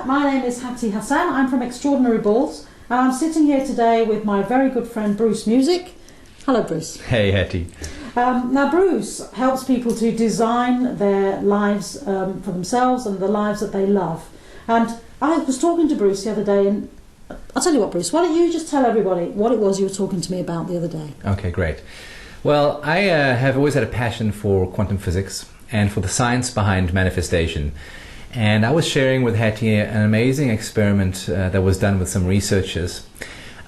my name is Hattie Hassan. I'm from Extraordinary Balls, and I'm sitting here today with my very good friend Bruce Music. Hello, Bruce. Hey, Hattie. Now, Bruce helps people to design their lives for themselves and the lives that they love. And I was talking to Bruce the other day, and I'll tell you what, Bruce, why don't you just tell everybody what it was you were talking to me about the other day? Okay, great. Well, I have always had a passion for quantum physics and for the science behind manifestation. And I was sharing with Hattie an amazing experiment that was done with some researchers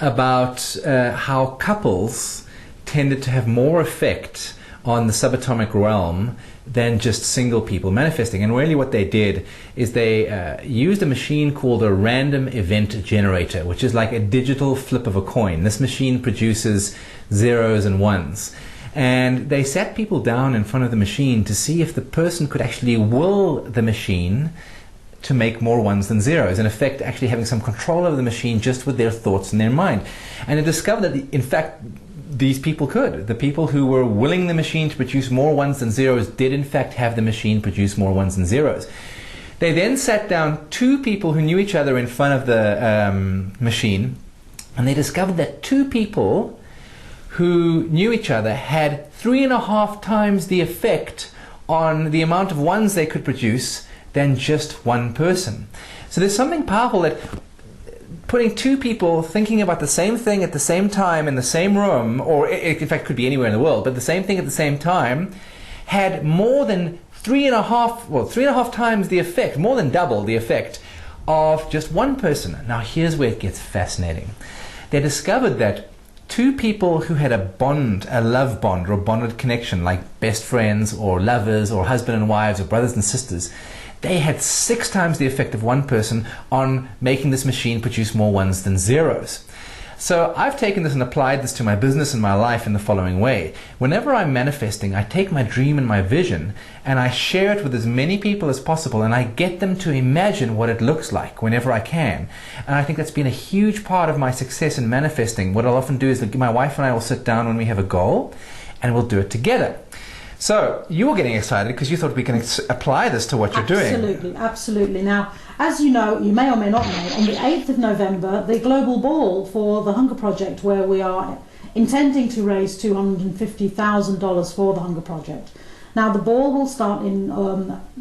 about how couples tended to have more effect on the subatomic realm than just single people manifesting. And really what they did is they used a machine called a random event generator, which is like a digital flip of a coin. This machine produces zeros and ones. And they sat people down in front of the machine to see if the person could actually will the machine to make more ones than zeros. In effect, actually having some control over the machine just with their thoughts in their mind. And they discovered that, in fact, these people could. The people who were willing the machine to produce more ones than zeros did, in fact, have the machine produce more ones than zeros. They then sat down two people who knew each other in front of the machine, and they discovered that two people who knew each other had 3.5 times the effect on the amount of ones they could produce than just one person. So there's something powerful that putting two people thinking about the same thing at the same time in the same room, or in fact could be anywhere in the world, but the same thing at the same time, had more than 3.5 times the effect, more than double the effect of just one person. Now here's where it gets fascinating. They discovered that two people who had a bond, a love bond or a bonded connection, like best friends or lovers or husband and wives or brothers and sisters, they had 6 times the effect of one person on making this machine produce more ones than zeros. So I've taken this and applied this to my business and my life in the following way. Whenever I'm manifesting, I take my dream and my vision and I share it with as many people as possible, and I get them to imagine what it looks like whenever I can. And I think that's been a huge part of my success in manifesting. What I'll often do is that my wife and I will sit down when we have a goal and we'll do it together. So you were getting excited because you thought we can apply this to what you're doing. Absolutely, absolutely. Now, as you know, you may or may not know, on the 8th of November, the global ball for the Hunger Project, where we are intending to raise $250,000 for the Hunger Project. Now, the ball will start in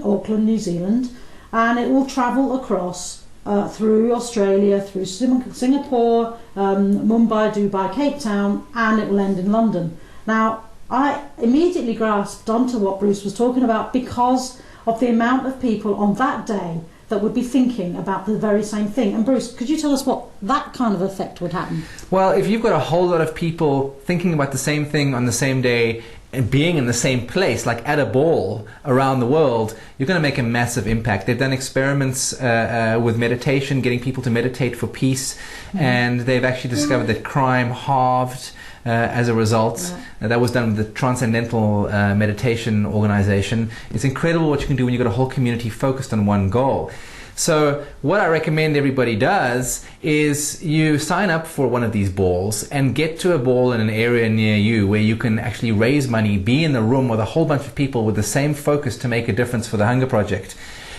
Auckland, New Zealand, and it will travel across through Australia, through Singapore, Mumbai, Dubai, Cape Town, and it will end in London. Now, I immediately grasped onto what Bruce was talking about because of the amount of people on that day that would be thinking about the very same thing. And Bruce, could you tell us what that kind of effect would happen? Well, if you've got a whole lot of people thinking about the same thing on the same day and being in the same place, like at a ball around the world, you're going to make a massive impact. They've done experiments with meditation, getting people to meditate for peace, and they've actually discovered that crime halved as a result. That was done with the Transcendental Meditation Organization. It's incredible what you can do when you've got a whole community focused on one goal. So what I recommend everybody does is you sign up for one of these balls and get to a ball in an area near you where you can actually raise money, be in the room with a whole bunch of people with the same focus to make a difference for the Hunger Project.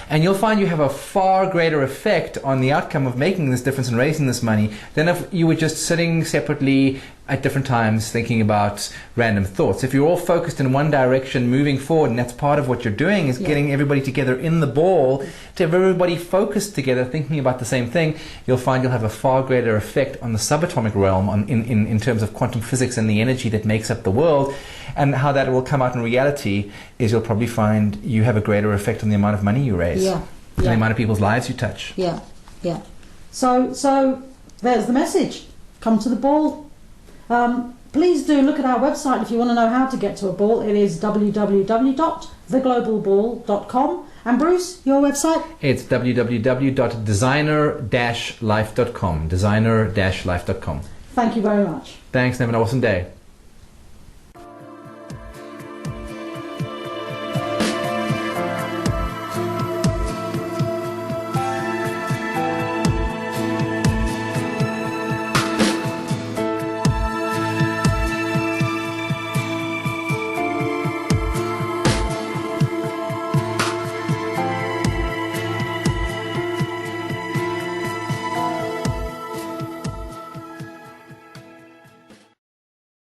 And you'll find you have a far greater effect on the outcome of making this difference and raising this money than if you were just sitting separately at different times thinking about random thoughts. If you're all focused in one direction moving forward, and that's part of what you're doing, is getting everybody together in the ball, to have everybody focused together thinking about the same thing, you'll find you'll have a far greater effect on the subatomic realm in terms of quantum physics and the energy that makes up the world. And how that will come out in reality is you'll probably find you have a greater effect on the amount of money you raise and the amount of people's lives you touch. So there's the message. Come to the ball. Please do look at our website if you want to know how to get to a ball. It is www.theglobalball.com. And Bruce, your website? It's www.designer-life.com. Designer-life.com. Thank you very much. Thanks, and have an awesome day.